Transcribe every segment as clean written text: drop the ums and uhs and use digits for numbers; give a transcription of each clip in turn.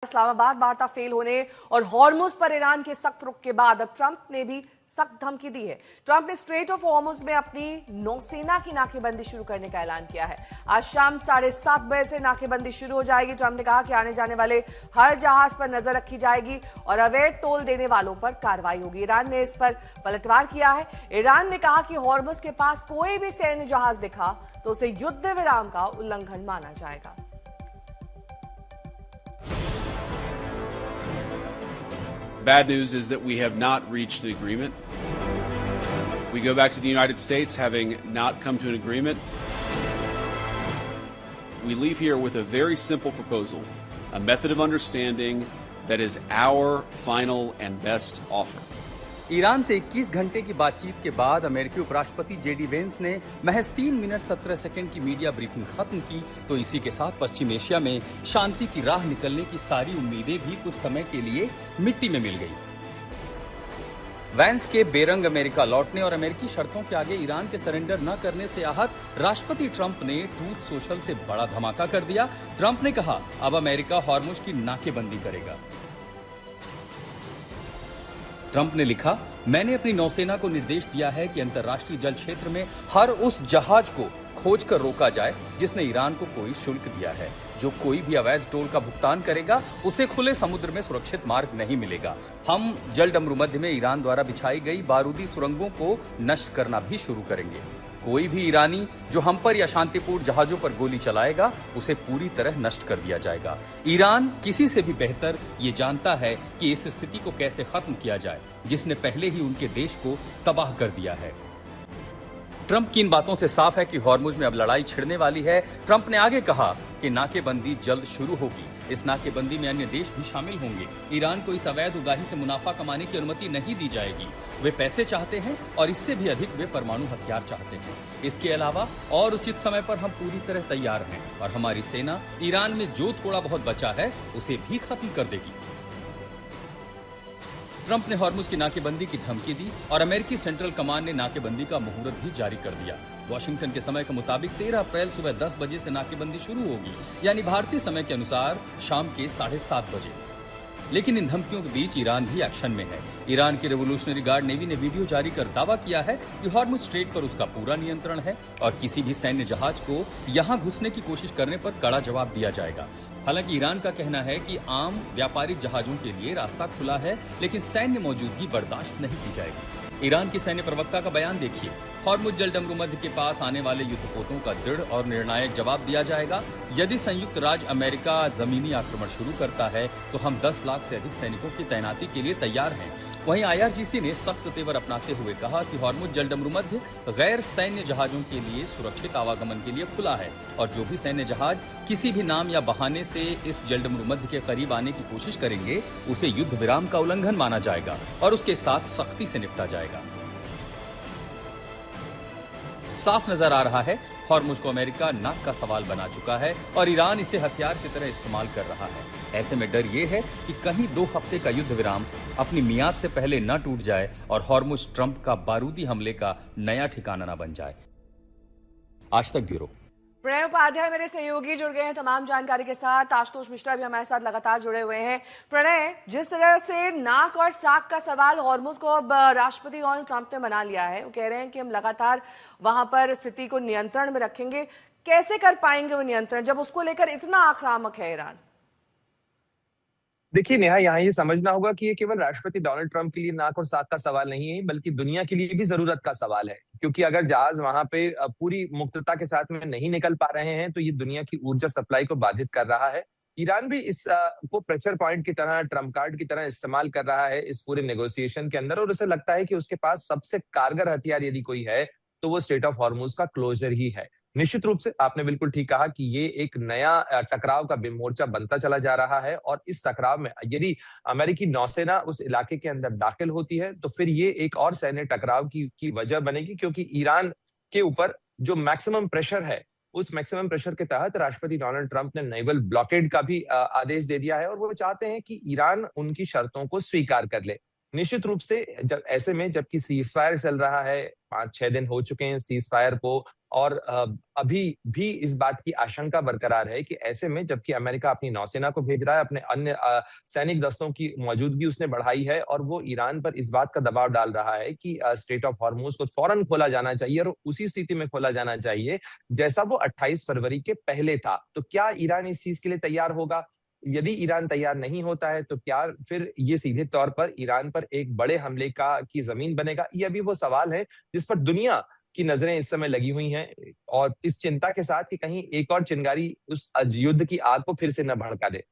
इस्लामाबाद वार्ता फेल होने और हॉर्मुज पर ईरान के सख्त रुख के बाद अब ट्रंप ने भी सख्त धमकी दी है। ट्रंप ने स्ट्रेट ऑफ हॉर्मुज में अपनी नौसेना की नाकेबंदी शुरू करने का ऐलान किया है। आज शाम 7:30 बजे से नाकेबंदी शुरू हो जाएगी। ट्रंप ने कहा कि आने जाने वाले हर जहाज पर नजर रखी जाएगी और अवैध टोल देने वालों पर कार्रवाई होगी। ईरान ने इस पर पलटवार किया है। ईरान ने कहा कि हॉर्मुज के पास कोई भी सैन्य जहाज दिखा तो उसे युद्ध विराम का उल्लंघन माना जाएगा। Bad news is that we have not reached an agreement. We go back to the United States having not come to an agreement. We leave here with a very simple proposal, a method of understanding that is our final and best offer. Iran से 21 घंटे की बातचीत के बाद अमेरिकी उपराष्ट्रपति JD Vance ने महज 3 मिनट 17 सेकंड की मीडिया ब्रीफिंग खत्म की तो इसी के साथ पश्चिम एशिया में शांति की राह निकलने की सारी उम्मीदें भी कुछ समय के लिए मिट्टी में मिल गई। वैंस के बेरंग अमेरिका लौटने और अमेरिकी शर्तों के आगे ईरान के सरेंडर न करने से आहत राष्ट्रपति ट्रंप ने ट्रूथ सोशल से बड़ा धमाका कर दिया। ट्रंप ने कहा अब अमेरिका हॉर्मुज की नाकेबंदी करेगा। ट्रंप ने लिखा, मैंने अपनी नौसेना को निर्देश दिया है कि अंतर्राष्ट्रीय जल क्षेत्र में हर उस जहाज को खोजकर रोका जाए जिसने ईरान को कोई शुल्क दिया है। जो कोई भी अवैध टोल का भुगतान करेगा उसे खुले समुद्र में सुरक्षित मार्ग नहीं मिलेगा। हम जल डमरूमध्य में ईरान द्वारा बिछाई गई बारूदी सुरंगों को नष्ट करना भी शुरू करेंगे। कोई भी ईरानी जो हम पर या शांतिपूर्ण जहाजों पर गोली चलाएगा उसे पूरी तरह नष्ट कर दिया जाएगा। ईरान किसी से भी बेहतर ये जानता है कि इस स्थिति को कैसे खत्म किया जाए जिसने पहले ही उनके देश को तबाह कर दिया है। ट्रंप की इन बातों से साफ है कि हॉर्मुज में अब लड़ाई छिड़ने वाली है। ट्रंप ने आगे कहा कि नाकेबंदी जल्द शुरू होगी। इस नाकेबंदी में अन्य देश भी शामिल होंगे। ईरान को इस अवैध उगाही से मुनाफा कमाने की अनुमति नहीं दी जाएगी। वे पैसे चाहते हैं और इससे भी अधिक वे परमाणु हथियार चाहते हैं। इसके अलावा और उचित समय पर हम पूरी तरह तैयार हैं और हमारी सेना ईरान में जो थोड़ा बहुत बचा है उसे भी खत्म कर देगी। ट्रंप ने हॉर्मुज की नाकेबंदी की धमकी दी और अमेरिकी सेंट्रल कमांड ने नाकेबंदी का मुहूर्त भी जारी कर दिया। वॉशिंगटन के समय के मुताबिक 13 अप्रैल सुबह 10 बजे से नाकेबंदी शुरू होगी, यानी भारतीय समय के अनुसार शाम के 7:30 बजे। लेकिन इन धमकियों के बीच ईरान भी एक्शन में है। ईरान की रेवोल्यूशनरी गार्ड नेवी ने वीडियो जारी कर दावा किया है कि हॉर्मुज स्ट्रेट पर उसका पूरा नियंत्रण है और किसी भी सैन्य जहाज को यहां घुसने की कोशिश करने पर कड़ा जवाब दिया जाएगा। हालांकि ईरान का कहना है कि आम व्यापारिक जहाजों के लिए रास्ता खुला है, लेकिन सैन्य मौजूदगी बर्दाश्त नहीं की जाएगी। ईरान की सैन्य प्रवक्ता का बयान देखिए, हॉर्मुज जल डमरूमध्य के पास आने वाले युद्धपोतों का दृढ़ और निर्णायक जवाब दिया जाएगा। यदि संयुक्त राज्य अमेरिका जमीनी आक्रमण शुरू करता है तो हम 10 लाख से अधिक सैनिकों की तैनाती के लिए तैयार हैं। वहीं IRGC ने सख्त तेवर अपनाते हुए कहा कि हॉर्मुज जल डमरूमध्य गैर सैन्य जहाजों के लिए सुरक्षित आवागमन के लिए खुला है और जो भी सैन्य जहाज किसी भी नाम या बहाने से इस जल डमरूमध्य के करीब आने की कोशिश करेंगे उसे युद्ध विराम का उल्लंघन माना जाएगा और उसके साथ सख्ती से निपटा जाएगा। साफ नजर आ रहा है हॉर्मुज को अमेरिका नाक का सवाल बना चुका है और ईरान इसे हथियार की तरह इस्तेमाल कर रहा है। ऐसे में डर ये है कि कहीं 2 हफ्ते का युद्ध विराम अपनी मियाद से पहले न टूट जाए और हॉर्मुज ट्रंप का बारूदी हमले का नया ठिकाना न बन जाए। आज तक ब्यूरो। प्रणय उपाध्याय मेरे सहयोगी जुड़ गए हैं तमाम जानकारी के साथ। आशुतोष मिश्रा भी हमारे साथ लगातार जुड़े हुए हैं। प्रणय, जिस तरह से नाक और साक का सवाल हॉर्मुज को अब राष्ट्रपति डोनाल्ड ट्रंप ने बना लिया है, वो कह रहे हैं कि हम लगातार वहां पर स्थिति को नियंत्रण में रखेंगे। कैसे कर पाएंगे वो नियंत्रण जब उसको लेकर इतना आक्रामक है ईरान? देखिए नेहा, यहाँ ये समझना होगा कि ये केवल राष्ट्रपति डोनाल्ड ट्रंप के लिए नाक और साक का सवाल नहीं है, बल्कि दुनिया के लिए भी जरूरत का सवाल है। क्योंकि अगर जहाज वहां पे पूरी मुक्तता के साथ में नहीं निकल पा रहे हैं तो ये दुनिया की ऊर्जा सप्लाई को बाधित कर रहा है। ईरान भी इस को प्रेशर पॉइंट की तरह, ट्रम्प कार्ड की तरह इस्तेमाल कर रहा है इस पूरे नेगोशिएशन के अंदर और उसे लगता है कि उसके पास सबसे कारगर हथियार यदि कोई है तो वो स्ट्रेट ऑफ हॉर्मुज का क्लोजर ही है। निश्चित रूप से आपने बिल्कुल ठीक कहा कि ये एक नया टकराव का मोर्चा बनता चला जा रहा है और इस टकराव में यदि अमेरिकी नौसेना उस इलाके के अंदर दाखिल होती है तो फिर ये एक और सैन्य टकराव की वजह बनेगी, क्योंकि ईरान के ऊपर जो मैक्सिमम प्रेशर है उस मैक्सिमम प्रेशर के तहत राष्ट्रपति डोनाल्ड ट्रंप ने नेवल ब्लॉकेड का भी आदेश दे दिया है और वो चाहते हैं कि ईरान उनकी शर्तों को स्वीकार कर ले। निश्चित रूप से जब ऐसे में जबकि सीज फायर चल रहा है, 5-6 दिन हो चुके हैं सीज फायर को और अभी भी इस बात की आशंका बरकरार है कि ऐसे में जबकि अमेरिका अपनी नौसेना को भेज रहा है, अपने अन्य सैनिक दस्तों की मौजूदगी उसने बढ़ाई है और वो ईरान पर इस बात का दबाव डाल रहा है कि स्ट्रेट ऑफ हॉर्मुज को फौरन खोला जाना चाहिए और उसी स्थिति में खोला जाना चाहिए जैसा वो 28 फरवरी के पहले था। तो क्या ईरान इस चीज के लिए तैयार होगा? यदि ईरान तैयार नहीं होता है तो क्या फिर ये सीधे तौर पर ईरान पर एक बड़े हमले की जमीन बनेगा? ये अभी वो सवाल है जिस पर दुनिया की नजरें इस समय लगी हुई हैं, और इस चिंता के साथ कि कहीं एक और चिंगारी उस युद्ध की आग को फिर से न भड़का दे।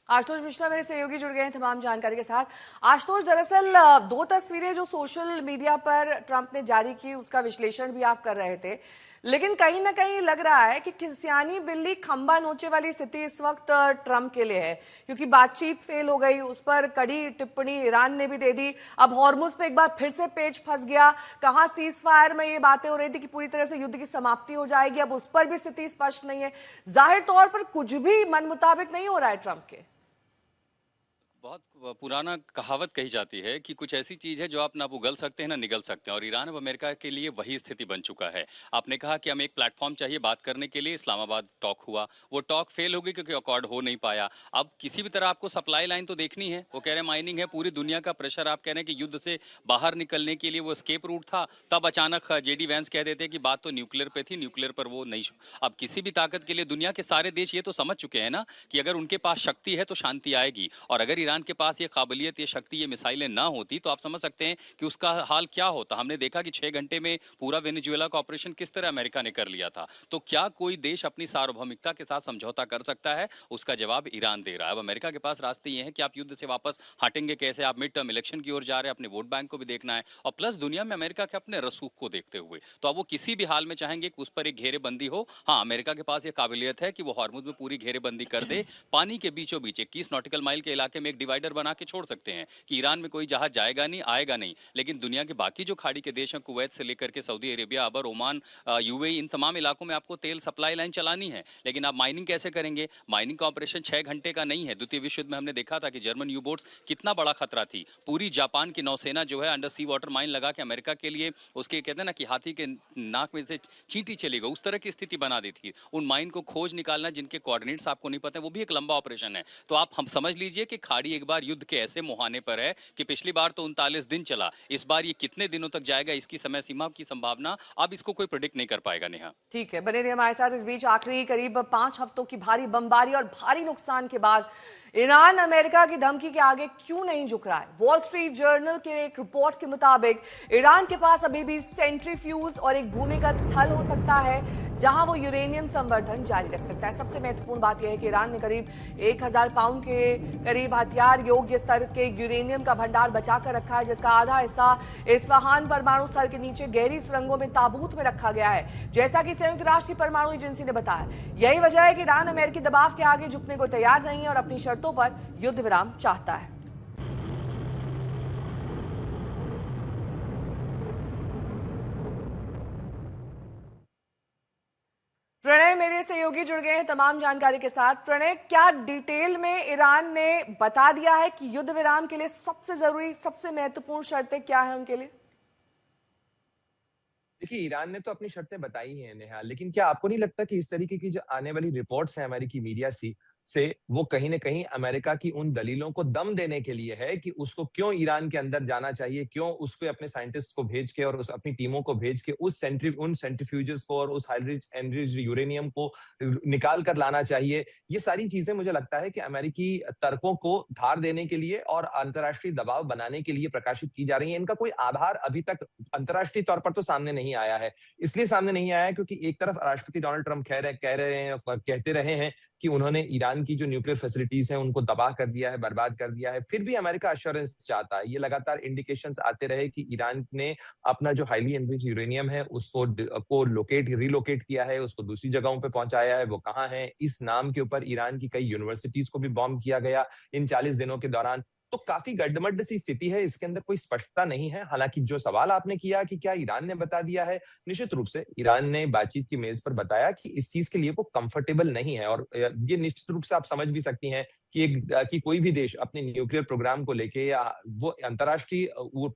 आशुतोष मिश्रा मेरे सहयोगी जुड़ गए हैं तमाम जानकारी के साथ। आशुतोष, दरअसल दो तस्वीरें जो सोशल मीडिया पर ट्रंप ने जारी की उसका विश्लेषण भी आप कर रहे थे, लेकिन कहीं ना कहीं लग रहा है कि खिसियानी बिल्ली खंबा नोचे वाली स्थिति इस वक्त ट्रंप के लिए है, क्योंकि बातचीत फेल हो गई, उस पर कड़ी टिप्पणी ईरान ने भी दे दी। अब हॉर्मुज पे एक बार फिर से पेच फंस गया। कहां सीज फायर में ये बातें हो रही थी कि पूरी तरह से युद्ध की समाप्ति हो जाएगी, अब उस पर भी स्थिति स्पष्ट नहीं है। जाहिर तौर पर कुछ भी मन मुताबिक नहीं हो रहा है ट्रंप के। बहुत पुराना कहावत कही जाती है कि कुछ ऐसी चीज है जो आप ना उगल सकते हैं ना निगल सकते हैं, और ईरान अब अमेरिका के लिए वही स्थिति बन चुका है। आपने कहा कि हमें एक प्लेटफॉर्म चाहिए बात करने के लिए, इस्लामाबाद टॉक हुआ, वो टॉक फेल हो गई क्योंकि अकॉर्ड हो नहीं पाया। अब किसी भी तरह आपको सप्लाई लाइन तो देखनी है, वो कह रहे हैं माइनिंग है, पूरी दुनिया का प्रेशर, आप कह रहे हैं कि युद्ध से बाहर निकलने के लिए वो स्केप रूट था। तब अचानक जेडी वैंस कह देते हैं कि बात तो न्यूक्लियर पे थी, न्यूक्लियर पर वो नहीं। अब किसी भी ताकत के लिए दुनिया के सारे देश ये तो समझ चुके हैं ना कि अगर उनके पास शक्ति है तो शांति आएगी, और अगर ईरान के पास ये काबिलियत, ये शक्ति, ये मिसाइलें ना होती तो आप समझ सकते हैं कि उसका हाल क्या होता। हमने देखा कि 6 घंटे में पूरा वेनेजुएला का ऑपरेशन किस तरह अमेरिका ने कर लिया था। तो क्या कोई देश अपनी सार्वभौमिकता के साथ समझौता कर सकता है? उसका जवाब ईरान दे रहा है। अब अमेरिका के पास रास्ते ये हैं कि आप युद्ध से वापस हटेंगे कैसे, आप मिड टर्म इलेक्शन की ओर जा रहे हैं, अपने वोट बैंक को भी देखना है, और प्लस दुनिया में अमेरिका के अपने रसूख को देखते हुए तो अब वो किसी भी हाल में चाहेंगे कि उस पर एक घेरेबंदी हो। हाँ, अमेरिका के पास ये काबिलियत है कि वो हॉर्मुज में पूरी घेरेबंदी कर दे, पानी के बीचों बीच 21 नॉटिकल माइल के इलाके में एक डिवाइडर बना के छोड़ सकते हैं कि ईरान में कोई जहाज जाएगा नहीं, आएगा नहीं। लेकिन दुनिया के बाकी जो खाड़ी के देश हैं, कुवैत से लेकर के सऊदी अरेबिया, अबर, ओमान, यूएई, इन तमाम इलाकों में आपको तेल सप्लाई लाइन चलानी है। लेकिन आप माइनिंग कैसे करेंगे? माइनिंग का ऑपरेशन 6 घंटे का नहीं है। द्वितीय विश्व युद्ध में हमने देखा था कि जर्मन यू बोट्स कितना बड़ा खतरा थी। पूरी जापान की नौसेना जो है अंडर सी वाटर माइन लगा के अमेरिका के लिए, उसके कहते हैं ना कि हाथी के नाक में से चींटी चलेगा, उस तरह की स्थिति बना दी थी। उन माइन को खोज निकालना जिनके कोऑर्डिनेट्स आपको नहीं पता, वो भी एक लंबा ऑपरेशन है। तो आप हम समझ लीजिए कि खाड़ी एक बार युद्ध के ऐसे मुहाने पर है कि पिछली बार तो 39 दिन चला, इस बार ये कितने दिनों तक जाएगा, इसकी समय सीमा की संभावना अब इसको कोई प्रेडिक्ट नहीं कर पाएगा। नेहा, ठीक है, बने रहिए हमारे साथ। इस बीच आखिरी करीब 5 हफ्तों की भारी बमबारी और भारी नुकसान के बाद ईरान अमेरिका की धमकी के आगे क्यों नहीं झुक रहा है? वॉल स्ट्रीट जर्नल के एक रिपोर्ट के मुताबिक ईरान के पास अभी भी सेंट्रीफ्यूज और एक भूमिगत स्थल हो सकता है जहां वो यूरेनियम संवर्धन जारी रख सकता है। सबसे महत्वपूर्ण बात यह है कि ईरान ने करीब 1000 पाउंड के करीब हथियार योग्य स्तर के यूरेनियम का भंडार बचा कर रखा है, जिसका आधा हिस्सा इस्फहान परमाणु स्थल के नीचे गहरी सुरंगों में ताबूत में रखा गया है, जैसा कि संयुक्त राष्ट्र की परमाणु एजेंसी ने बताया। यही वजह है कि ईरान अमेरिकी दबाव के आगे झुकने को तैयार नहीं है और अपनी शर्तों पर युद्ध विराम चाहता है। प्रणय मेरे सहयोगी जुड़ गए हैं तमाम जानकारी के साथ। प्रणय, क्या डिटेल में ईरान ने बता दिया है कि युद्ध विराम के लिए सबसे जरूरी, सबसे महत्वपूर्ण शर्तें क्या है उनके लिए? देखिए, ईरान ने तो अपनी शर्तें बताई हैं नेहा, लेकिन क्या आपको नहीं लगता कि इस तरीके की जो आने वाली रिपोर्ट्स हैं अमेरिकी मीडिया से वो कहीं न कहीं अमेरिका की उन दलीलों को दम देने के लिए है कि उसको क्यों ईरान के अंदर जाना चाहिए, क्यों उसको अपने साइंटिस्ट को भेज के और उस अपनी टीमों को भेज के उन सेंट्रीफ्यूजेस को और उस हाई एनरिच्ड यूरेनियम को निकाल कर लाना चाहिए। ये सारी चीजें मुझे लगता है कि अमेरिकी तर्कों को धार देने के लिए और अंतर्राष्ट्रीय दबाव बनाने के लिए प्रकाशित की जा रही है। इनका कोई आधार अभी तक अंतर्राष्ट्रीय तौर पर तो सामने नहीं आया है। इसलिए सामने नहीं आया है क्योंकि एक तरफ राष्ट्रपति डोनाल्ड ट्रंप कहते रहे हैं कि उन्होंने ईरान की जो न्यूक्लियर फैसिलिटीज हैं उनको तबाह कर दिया है, बर्बाद कर दिया है। फिर भी अमेरिका अश्योरेंस चाहता है। ये लगातार इंडिकेशंस आते रहे कि ईरान ने अपना जो हाईली एनरिच्ड यूरेनियम है उसको रिलोकेट किया है, उसको दूसरी जगहों पे पहुंचाया है। वो कहाँ है, इस नाम के ऊपर ईरान की कई यूनिवर्सिटीज को भी बॉम्ब किया गया इन 40 दिनों के दौरान। तो काफी गड्ढमड्ढ सी स्थिति है, इसके अंदर कोई स्पष्टता नहीं है। हालांकि जो सवाल आपने किया कि क्या ईरान ने बता दिया है, निश्चित रूप से ईरान ने बातचीत की मेज पर बताया कि इस चीज के लिए वो कंफर्टेबल नहीं है, और ये निश्चित रूप से आप समझ भी सकती हैं कि कोई भी देश अपने न्यूक्लियर प्रोग्राम को लेके या वो अंतर्राष्ट्रीय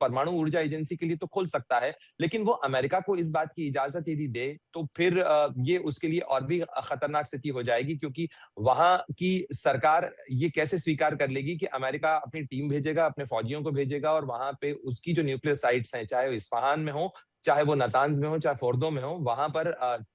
परमाणु ऊर्जा एजेंसी के लिए तो खोल सकता है, लेकिन वो अमेरिका को इस बात की इजाजत यदि दे तो फिर ये उसके लिए और भी खतरनाक स्थिति हो जाएगी, क्योंकि वहां की सरकार ये कैसे स्वीकार कर लेगी कि अमेरिका अपनी टीम भेजेगा, अपने फौजियों को भेजेगा और वहां पे उसकी जो न्यूक्लियर साइट्स हैं, चाहे वो इस्फहान में हो, चाहे वो नातांज में हो, चाहे फोर्दो में हो, वहां पर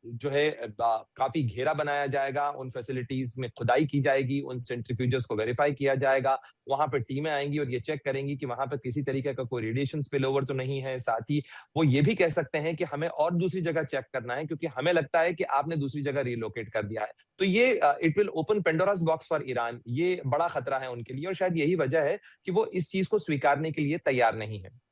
जो है काफी घेरा बनाया जाएगा, उन फैसिलिटीज में खुदाई की जाएगी, उन सेंट्रीफ्यूजेस को वेरीफाई किया जाएगा, वहां पर टीमें आएंगी और ये चेक करेंगी कि वहां पर किसी तरीके का कोई रेडिएशन स्पिल ओवर तो नहीं है। साथ ही वो ये भी कह सकते हैं कि हमें और दूसरी जगह चेक करना है, क्योंकि हमें लगता है कि आपने दूसरी जगह रिलोकेट कर दिया है। तो ये it will open Pandora's box for Iran, ये बड़ा खतरा है उनके लिए, और शायद यही वजह है कि वो इस चीज को स्वीकारने के लिए तैयार नहीं है।